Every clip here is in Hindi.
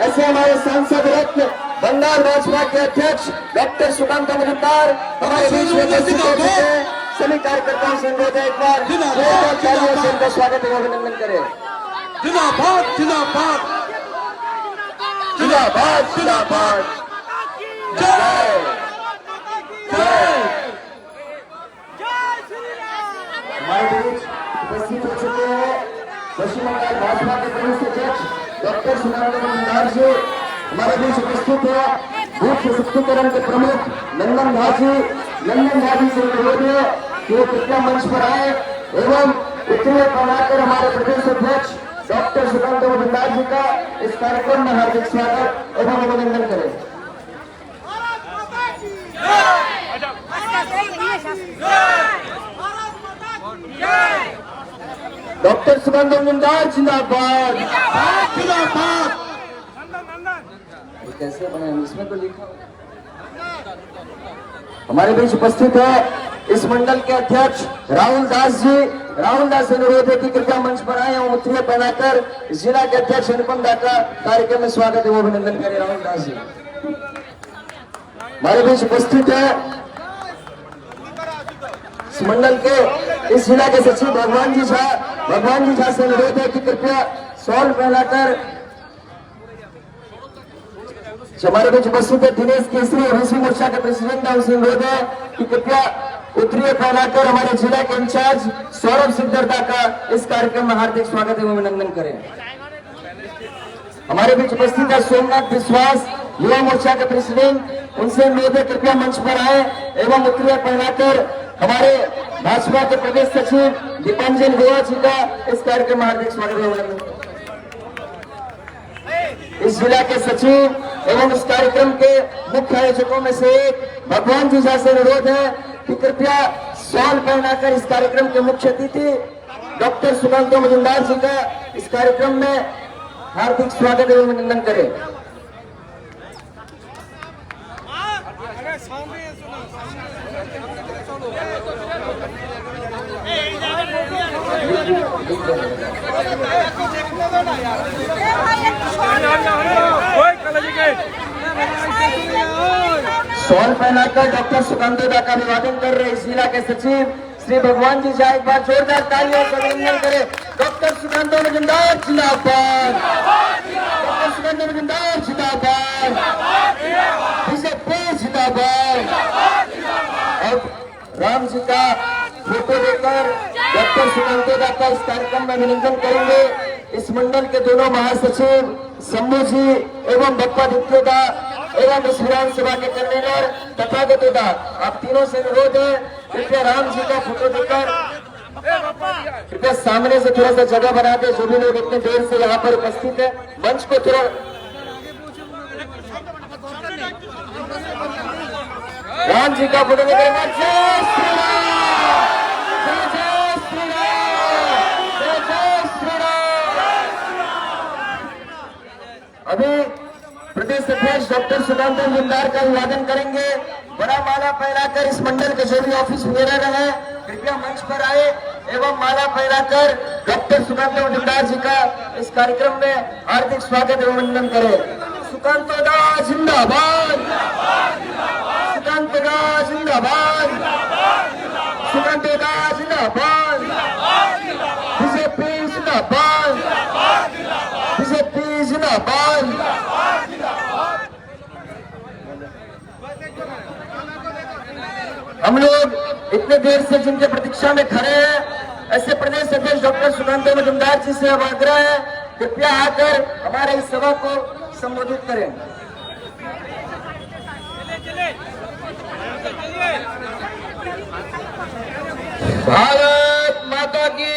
ऐसे हमारे सांसद रत्न बंगाल भाजपा के अध्यक्ष डॉक्टर सुकांत मजुमदार हमारे बीच में सभी कार्यकर्ताओं से अनुरोध है एक बार जोरदार से उनका स्वागत एवं अभिनंदन करें। जिंदाबाद जिंदाबाद जिंदाबाद जिंदाबाद जय जय। हमारे बीच उपस्थित हो चुके हैं पश्चिम बंगाल भाजपा के प्रदेश अध्यक्ष डॉक्टर सुकांत मजुमदार जी। हमारे बीच उपस्थित है बूथ सशक्तिकरण के प्रमुख नंदन भाजी से अनुरोध है कि वो कृपया मंच पर आए एवं उत्तरीय बनाकर हमारे प्रदेश अध्यक्ष डॉक्टर सुकांत मजुमदार जी का इस कार्यक्रम में हार्दिक स्वागत एवं अभिनंदन करें। डॉक्टर सुकांत मजुमदार जिंदाबाद जिंदाबाद। कैसे बने इसमें तो लिखा। हमारे बीच उपस्थित है इस मंडल के अध्यक्ष राहुल दास जी। राहुल दास से अनुरोध है कि कृपया मंच पर आए और मुठ्ठियां पहनाकर जिला के अध्यक्ष अनुपम दा का कार्यक्रम में स्वागत एवं अभिनंदन करें। राहुल दास जी हमारे बीच उपस्थित है इस मंडल के इस जिला के सचिव भगवान जी झा से अनुरोध है कि कृपया शॉल पहनाकर। हमारे बीच उपस्थित है दिनेश केसरी ओबीसी मोर्चा के प्रेसिडेंट है, उनसे अनुरोध है कि कृपया उत्तरीय फैलाकर हमारे जिला के इंचार्ज सौरभ सिद्धरदा का इस कार्यक्रम में हार्दिक स्वागत एवं अभिनंदन करें। हमारे बीच उपस्थित है सोमनाथ विश्वास युवा मोर्चा के प्रेसिडेंट, उनसे अनुरोध है कृपया मंच पर आए एवं उत्तरीय फैलाकर हमारे भाजपा के प्रदेश सचिव दीपांजन गोवा जी का इस कार्यक्रम में हार्दिक स्वागत एवं अभिनंदन। इस जिला के सचिव एवं इस कार्यक्रम के मुख्य आयोजकों में से एक भगवान जी झा से अनुरोध है कि कृपया शॉल पहनाकर इस कार्यक्रम के मुख्य अतिथि डॉक्टर सुकांत मजुमदार जी का इस कार्यक्रम में हार्दिक स्वागत एवं अभिनंदन करें। शॉल पहनाकर डॉक्टर सुकांत दा का अभिवादन कर रहे इस जिला के सचिव श्री भगवान जी झा एक बार जोरदार तालियों से अभिनंदन करें। डॉक्टर सुकांत मजुमदार जिंदाबाद। सुरेंद्र मजूमदार जिंदाबाद, बीजेपी जिंदाबाद। अब राम जी का फोटो देकर डॉक्टर सुकांतो का इस कार्यक्रम में अभिनंदन करेंगे। इस मंडल के दोनों महासचिव शंभू जी एवं बप्पा दित्योदा एवं इस विधानसभा के कन्वीनर तथागतोदा, आप तीनों से अनुरोध है कृपया राम जी का फोटो देकर कृपया सामने से थोड़ा सा जगह बना दे। जो भी लोग इतने देर से यहाँ पर उपस्थित है, मंच को थोड़ा राम जी का फोटो देकर जय श्री राम, जय श्री राम, जय श्री राम। अभी प्रदेश अध्यक्ष डॉक्टर सुकांतो मजूमदार का अभिवादन करेंगे। बड़ा माला फहराकर इस मंडल के जो भी ऑफिस वगैरह रहे कृपया मंच पर आए एवं माला फहराकर डॉक्टर सुकांतो मजूमदार जी का इस कार्यक्रम में हार्दिक स्वागत एवं वंदन करें। सुकांतो दा जिंदाबाद, सुकांतो दा जिंदाबाद, सुकांतो दा जिंदाबाद, बीजेपी जिंदाबाद, बीजेपी जिंदाबाद। हम लोग इतने देर से जिनके प्रतीक्षा में खड़े हैं, ऐसे प्रदेश अध्यक्ष डॉक्टर सुकांतो मजूमदार जी से अब आग्रह है कृपया आकर हमारे इस सभा को संबोधित करें। भारत माता की।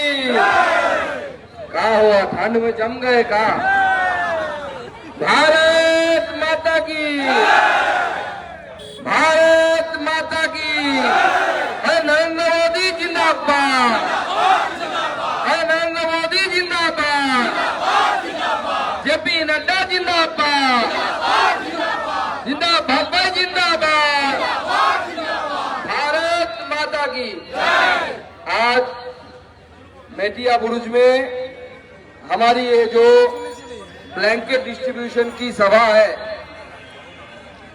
कहा हुआ ठंड में जम गए का। भारत माता की, भारत माता की। है नरेंद्र मोदी जिंदाबाद, है नरेंद्र मोदी जिंदाबाद, जेपी नड्डा जिंदाबाद, जिंदाबाद भाई जिंदाबाद, भारत माता की। आज मेटिया बुरुज में हमारी ये जो ब्लैंकेट डिस्ट्रीब्यूशन की सभा है,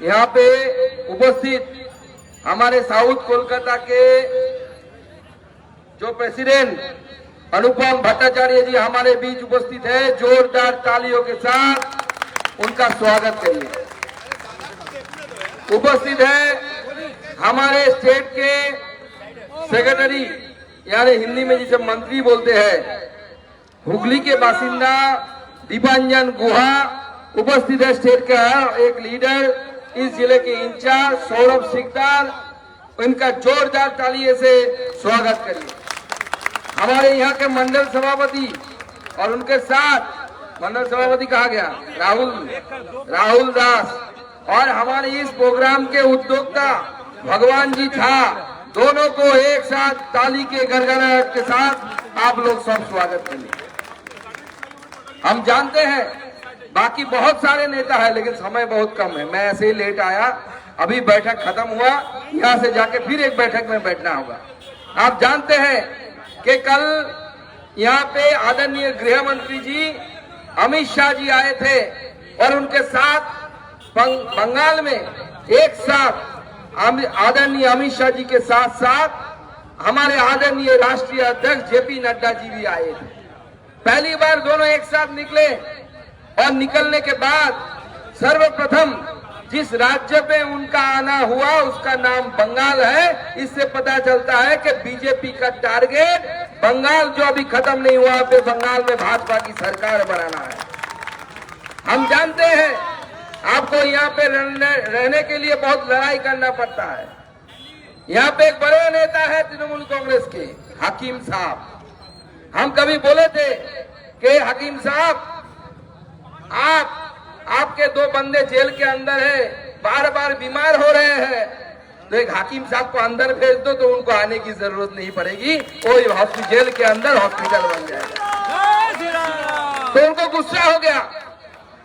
यहाँ पे उपस्थित हमारे साउथ कोलकाता के जो प्रेसिडेंट अनुपम भट्टाचार्य जी हमारे बीच उपस्थित है। जोरदार तालियों के साथ उनका स्वागत करिए। उपस्थित है हमारे स्टेट के सेक्रेटरी, यानी हिंदी में जिसे मंत्री बोलते हैं, हुगली के बासिंदा दीपांजन गुहा। उपस्थित है स्टेट का एक लीडर, इस जिले के इंचार्ज सौरभ सिकदार। इनका जोरदार तालियों से स्वागत करिए। हमारे यहाँ के मंडल सभापति और उनके साथ मंडल सभापति कहा गया राहुल दास, और हमारे इस प्रोग्राम के उद्योक्ता भगवान जी झा, दोनों को एक साथ ताली के गड़गड़ाहट के साथ आप लोग सब स्वागत करिए। हम जानते हैं बाकी बहुत सारे नेता है, लेकिन समय बहुत कम है। मैं ऐसे ही लेट आया, अभी बैठक खत्म हुआ, यहाँ से जाके फिर एक बैठक में बैठना होगा। आप जानते हैं कि कल यहाँ पे आदरणीय गृह मंत्री जी अमित शाह जी आए थे और उनके साथ बंगाल में एक साथ आदरणीय अमित शाह जी के साथ साथ हमारे आदरणीय राष्ट्रीय अध्यक्ष जेपी नड्डा जी भी आए थे। पहली बार दोनों एक साथ निकले और निकलने के बाद सर्वप्रथम जिस राज्य पे उनका आना हुआ उसका नाम बंगाल है। इससे पता चलता है कि बीजेपी का टारगेट बंगाल जो अभी खत्म नहीं हुआ, पे बंगाल में भाजपा की सरकार बनाना है। हम जानते हैं आपको यहाँ पे रहने के लिए बहुत लड़ाई करना पड़ता है। यहाँ पे एक बड़े नेता है तृणमूल कांग्रेस के हकीम साहब। हम कभी बोले थे कि हकीम साहब आपके दो बंदे जेल के अंदर है, बार बार बीमार हो रहे हैं, तो एक हकीम साहब को अंदर भेज दो तो उनको आने की जरूरत नहीं पड़ेगी, कोई जेल के अंदर हॉस्पिटल बन जाएगा। तो उनको गुस्सा हो गया।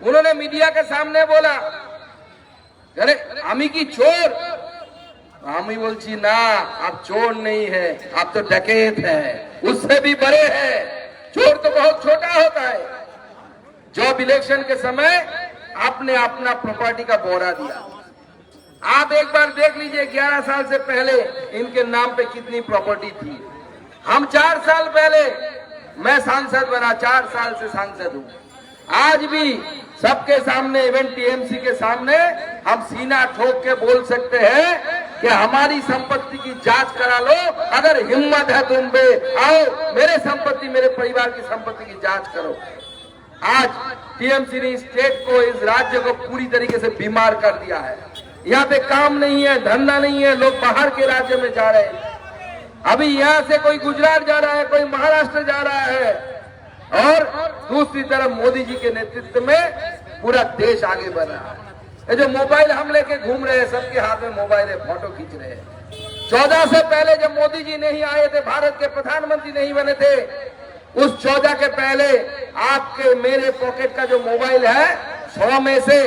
उन्होंने मीडिया के सामने बोला, अरे आमी की चोर। आमी बोलची ना, आप चोर नहीं है, आप तो डकैत है, उससे भी बड़े हैं। चोर तो बहुत छोटा होता है। जॉब इलेक्शन के समय आपने अपना प्रॉपर्टी का ब्यौरा दिया। आप एक बार देख लीजिए 11 साल से पहले इनके नाम पे कितनी प्रॉपर्टी थी। हम 4 साल पहले, मैं सांसद बना, 4 साल से सांसद हूं। आज भी सबके सामने, इवन टीएमसी के सामने हम सीना ठोक के बोल सकते हैं कि हमारी संपत्ति की जांच करा लो। अगर हिम्मत है तुम पे, आओ मेरे संपत्ति, मेरे परिवार की संपत्ति की जांच करो। आज टीएमसी ने स्टेट को, इस राज्य को पूरी तरीके से बीमार कर दिया है। यहाँ पे काम नहीं है, धंधा नहीं है, लोग बाहर के राज्य में जा रहे हैं। अभी यहाँ से कोई गुजरात जा रहा है, कोई महाराष्ट्र जा रहा है, और दूसरी तरफ मोदी जी के नेतृत्व में पूरा देश आगे बढ़ रहा है। ये जो मोबाइल हम लेके घूम रहे हैं, सबके हाथ में मोबाइल है, फोटो खींच रहे हैं। 14 से पहले जब मोदी जी नहीं आए थे, भारत के प्रधानमंत्री नहीं बने थे, उस 14 के पहले आपके मेरे पॉकेट का जो मोबाइल है, 100 में से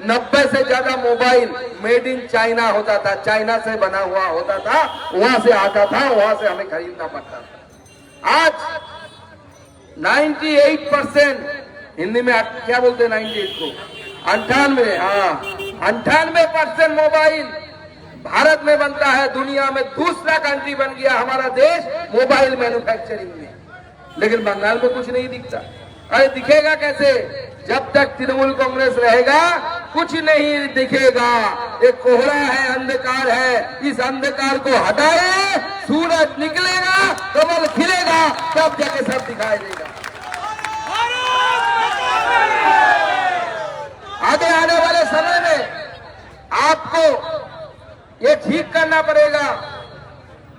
90 से ज्यादा मोबाइल मेड इन चाइना होता था, चाइना से बना हुआ होता था, वहां से आता था, वहां से हमें खरीदना पड़ता था। आज 98%, हिंदी में क्या बोलते हैं 98 को, 98, हाँ 98% मोबाइल भारत में बनता है। दुनिया में दूसरा कंट्री बन गया हमारा देश मोबाइल मैन्युफैक्चरिंग में। लेकिन बंगाल में कुछ नहीं दिखता। अरे दिखेगा कैसे? जब तक तृणमूल कांग्रेस रहेगा कुछ नहीं दिखेगा। एक कोहरा है, अंधकार है, इस अंधकार को हटाए, सूरज निकलेगा, कमल खिलेगा, तब जाके सब दिखाई देगा। आगे आने वाले समय में आपको ये ठीक करना पड़ेगा।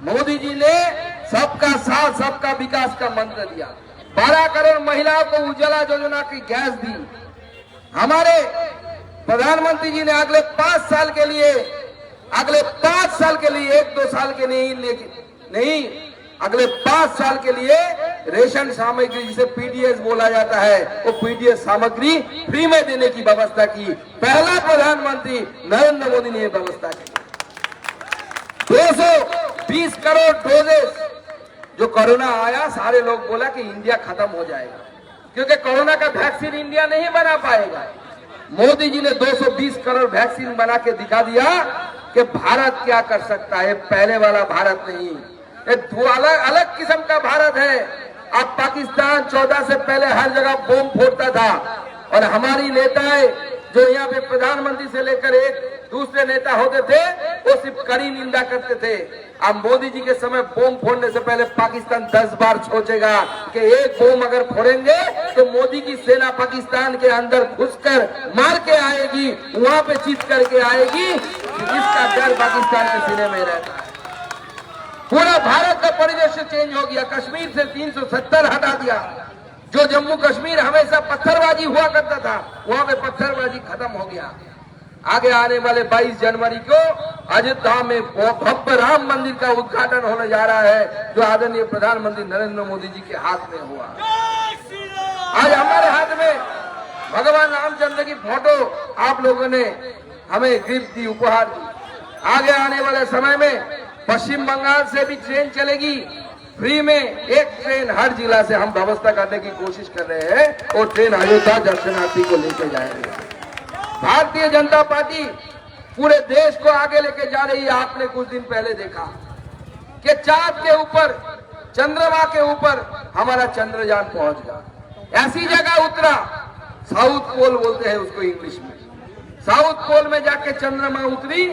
मोदी जी ने सबका साथ, सबका विकास का मंत्र दिया। 12 करोड़ महिलाओं को उज्ज्वला योजना की गैस दी। हमारे प्रधानमंत्री जी ने अगले 5 साल के लिए, अगले 5 साल के लिए, 1-2 साल के नहीं, अगले 5 साल के लिए रेशन सामग्री, जिसे पीडीएस बोला जाता है, वो पीडीएस सामग्री फ्री में देने की व्यवस्था की। पहला प्रधानमंत्री नरेंद्र मोदी ने यह व्यवस्था की। 220 करोड़ डोजेस, जो कोरोना आया सारे लोग बोला कि इंडिया खत्म हो जाएगा, क्योंकि कोरोना का वैक्सीन इंडिया नहीं बना पाएगा। मोदी जी ने 220 करोड़ वैक्सीन बना के दिखा दिया कि भारत क्या कर सकता है। पहले वाला भारत नहीं, एक अलग किस्म का भारत है। अब पाकिस्तान 14 से पहले हर जगह बम फोड़ता था, और हमारी नेताएं जो यहाँ पे प्रधानमंत्री से लेकर एक दूसरे नेता होते थे, वो सिर्फ कड़ी निंदा करते थे। अब मोदी जी के समय बम फोड़ने से पहले पाकिस्तान 10 बार सोचेगा कि एक बम अगर फोड़ेंगे तो मोदी की सेना पाकिस्तान के अंदर घुसकर मार के आएगी, वहां पे चीत करके आएगी। इसका डर पाकिस्तान के सीने में रहता है। पूरा भारत का परिदृश्य चेंज हो गया। कश्मीर से 370 हटा दिया। जो जम्मू कश्मीर हमेशा पत्थरबाजी हुआ करता था, वहां पे पत्थरबाजी खत्म हो गया। आगे आने वाले 22 जनवरी को अयोध्या में भव्य राम मंदिर का उद्घाटन होने जा रहा है, जो आदरणीय प्रधानमंत्री नरेंद्र मोदी जी के हाथ में हुआ। आज हमारे हाथ में भगवान रामचंद्र की फोटो आप लोगों ने हमें गिफ्ट दी, उपहार दी। आगे आने वाले समय में पश्चिम बंगाल से भी ट्रेन चलेगी फ्री में। एक ट्रेन हर जिला से हम व्यवस्था करने की कोशिश कर रहे हैं, और ट्रेन अयोध्या दर्शनार्थी को लेकर जाएंगे। भारतीय जनता पार्टी पूरे देश को आगे लेके जा रही है। आपने कुछ दिन पहले देखा कि चांद के ऊपर, चंद्रमा के ऊपर हमारा चंद्रयान पहुंच गया। ऐसी जगह उतरा, साउथ पोल बोलते हैं उसको इंग्लिश में। साउथ पोल में जाके चंद्रमा उतरी,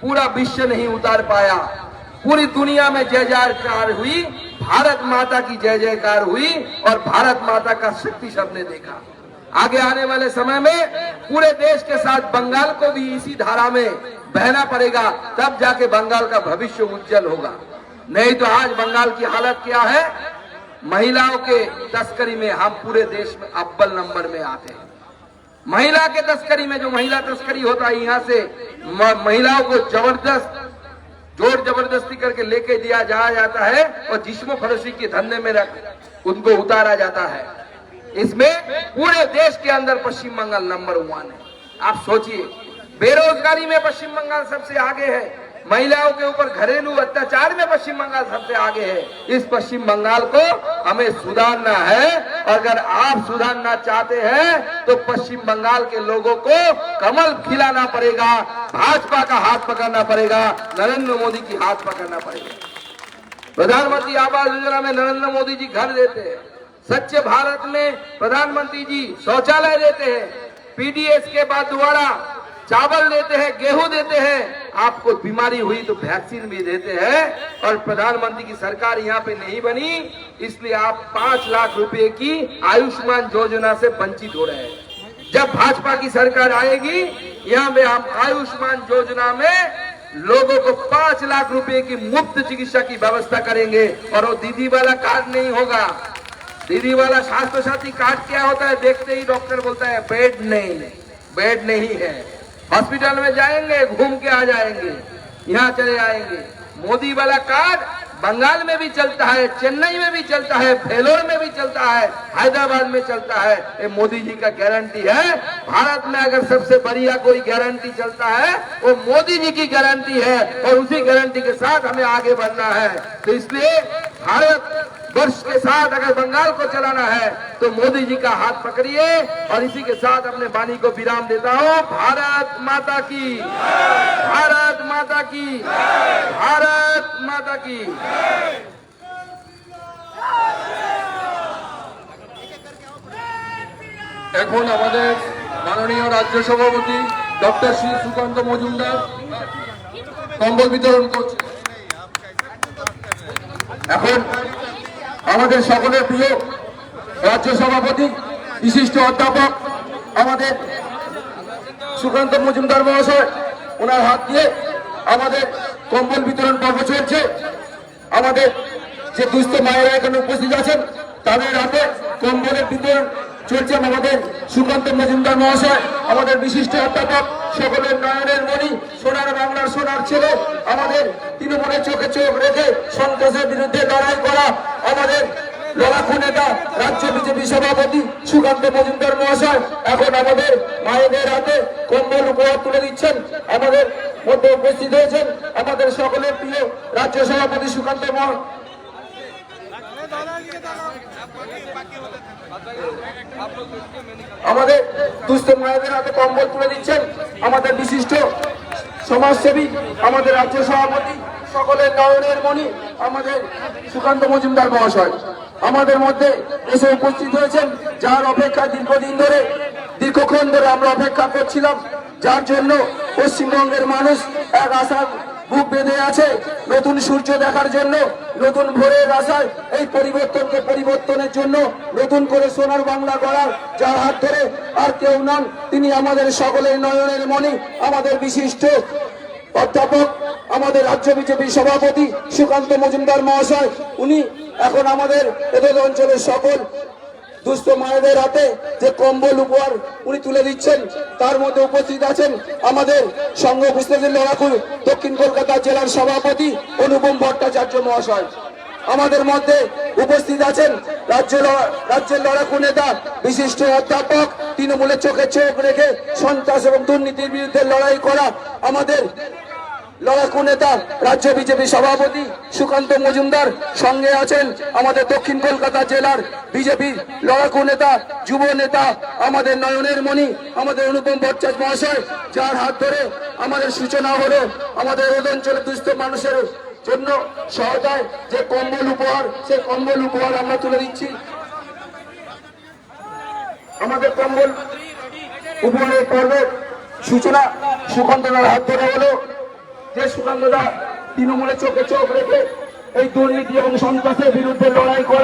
पूरा विश्व नहीं उतार पाया। पूरी दुनिया में जय जयकार हुई, भारत माता की जय जयकार हुई, और भारत माता का शक्ति सबने देखा। आगे आने वाले समय में पूरे देश के साथ बंगाल को भी इसी धारा में बहना पड़ेगा, तब जाके बंगाल का भविष्य उज्जवल होगा। नहीं तो आज बंगाल की हालत क्या है? महिलाओं के तस्करी में हम पूरे देश में अव्वल नंबर में आते हैं। महिला के तस्करी में, जो महिला तस्करी होता है, यहाँ से महिलाओं को जोर जबरदस्ती करके लेके दिया जाता है, और जिस्म फरोशी के धंधे में उनको उतारा जाता है। इसमें पूरे देश के अंदर पश्चिम बंगाल नंबर 1 है। आप सोचिए, बेरोजगारी में पश्चिम बंगाल सबसे आगे है, महिलाओं के ऊपर घरेलू अत्याचार में पश्चिम बंगाल सबसे आगे है। इस पश्चिम बंगाल को हमें सुधारना है। अगर आप सुधारना चाहते हैं तो पश्चिम बंगाल के लोगों को कमल खिलाना पड़ेगा, भाजपा का हाथ पकड़ना पड़ेगा, नरेंद्र मोदी की हाथ पकड़ना पड़ेगा। प्रधानमंत्री आवास योजना में नरेंद्र मोदी जी घर देते हैं, स्वच्छ भारत में प्रधानमंत्री जी शौचालय देते हैं, पीडीएस के बाद दोबारा चावल देते हैं, गेहूं देते हैं, आपको बीमारी हुई तो वैक्सीन भी देते हैं। और प्रधानमंत्री की सरकार यहाँ पे नहीं बनी, इसलिए आप 5 लाख रुपए की आयुष्मान योजना से वंचित हो रहे हैं। जब भाजपा की सरकार आएगी, यहाँ पे हम आयुष्मान योजना में लोगों को 5 लाख रुपए की मुफ्त चिकित्सा की व्यवस्था करेंगे। और वो दीदी वाला कार्ड नहीं होगा। दीदी वाला स्वास्थ्य साथी कार्ड क्या होता है, देखते ही डॉक्टर बोलता है बेड नहीं है। हॉस्पिटल में जाएंगे, घूम के आ जाएंगे, यहाँ चले आएंगे। मोदी वाला कार्ड बंगाल में भी चलता है, चेन्नई में भी चलता है, वेलोर में भी चलता है, हैदराबाद में चलता है। ये मोदी जी का गारंटी है। भारत में अगर सबसे बढ़िया कोई गारंटी चलता है वो मोदी जी की गारंटी है, और उसी गारंटी के साथ हमें आगे बढ़ना है। तो इसलिए भारत वर्ष के साथ अगर बंगाल को चलाना है तो मोदी जी का हाथ पकड़िए। और इसी के साथ अपने वाणी को विराम देता हूँ। भारत माता की, भारत माता की, भारत माता की। এখন আমাদের মাননীয় রাজ্য সভাপতি ডক্টর শ্রী সুকান্ত মজুমদার কম্বল বিতরণ করছেন। এখন আমাদের সকলের প্রিয় রাজ্য সভাপতি বিশিষ্ট অধ্যাপক আমাদের সুকান্ত মজুমদার মহাশয়, ওনার হাত দিয়ে আমাদের কম্বল বিতরণ পর্ব চলছে। আমাদের যে দুস্থ মায়েরা এখানে উপস্থিত আছেন তাদের হাতে কম্বলের বিতরণ চলছে। আমাদের সুকান্ত মজুমদার মহাশয়, আমাদের বিশিষ্ট অধ্যাপক, সকলের নয়নের মণি, সোনার বাংলার সোনার ছেলে, আমাদের তৃণমূলের চোখে চোখ রেখে সন্ত্রাসের বিরুদ্ধে লড়াই করা আমাদের লড়াকু নেতা রাজ্য বিজেপি সভাপতি সুকান্ত মজুমদার মহাশয় এখন আমাদের মায়েদের হাতে কম্বল উপহার তুলে দিচ্ছেন। আমাদের মধ্যে উপস্থিত হয়েছেন আমাদের সকলের প্রিয় রাজ্য সভাপতি সুকান্ত আমাদের দুস্থ মায়েদের হাতে কম্বল তুলে দিচ্ছেন আমাদের বিশিষ্ট সমাজসেবী, আমাদের রাজ্য সভাপতি, সকলের নয়নের মণি আমাদের সুকান্ত মজুমদার মহাশয় আমাদের মধ্যে এসে উপস্থিত হয়েছেন, যার অপেক্ষা দীর্ঘক্ষণ ধরে আমরা অপেক্ষা করছিলাম, যার জন্য পশ্চিমবঙ্গের মানুষ এক আশার বুক বেঁধে আছে নতুন সূর্য দেখার জন্য, নতুন ভোরের আশায় এই পরিবর্তনের জন্য নতুন করে সোনার বাংলা গড়ার, যার হাত ধরে আর কেউ নন, তিনি আমাদের সকলের নয়নের মণি, আমাদের বিশিষ্ট অধ্যাপক, আমাদের রাজ্য বিজেপি সভাপতি সুকান্ত মজুমদার মহাশয়। উনি এখন আমাদের এদের অঞ্চলের সকল দুস্থ মায়েদের হাতে যে কম্বল উপহার উনি তুলে দিচ্ছেন, তার মধ্যে উপস্থিত আছেন আমাদের সংঘ পুস্তকের লড়াকু দক্ষিণ কলকাতা জেলার সভাপতি অনুপম ভট্টাচার্য মহাশয়। আমাদের মধ্যে উপস্থিত আছেন রাজ্যের লড়াকু নেতা, বিশিষ্ট অধ্যাপক, তৃণমূলের চোখে চোখ রেখে সন্ত্রাস এবং দুর্নীতির বিরুদ্ধে লড়াই করা আমাদের লড়াকু নেতা রাজ্য বিজেপি সভাপতি সুকান্ত মজুমদার। সঙ্গে আছেন আমাদের দক্ষিণ কলকাতা জেলার বিজেপি লড়াকু নেতা, যুব নেতা, আমাদের নয়নের মণি, আমাদের অনুপম ভট্টাচার্য মহাশয়, যার হাত ধরে আমাদের সূচনা হলো আমাদের এই অঞ্চলের দুস্থ মানুষের জন্য সহায়তায় যে কম্বল উপহার, সেই কম্বল উপহার আমরা তুলে দিচ্ছি। আমাদের কম্বল উপহারের পর্বের সূচনা সুকান্তদার হাত ধরে হলো, যে সুকান্তদা তৃণমূলের চোখে চোখ রেখে এই দুর্নীতি এবং সন্ত্রাসের বিরুদ্ধে লড়াই করা।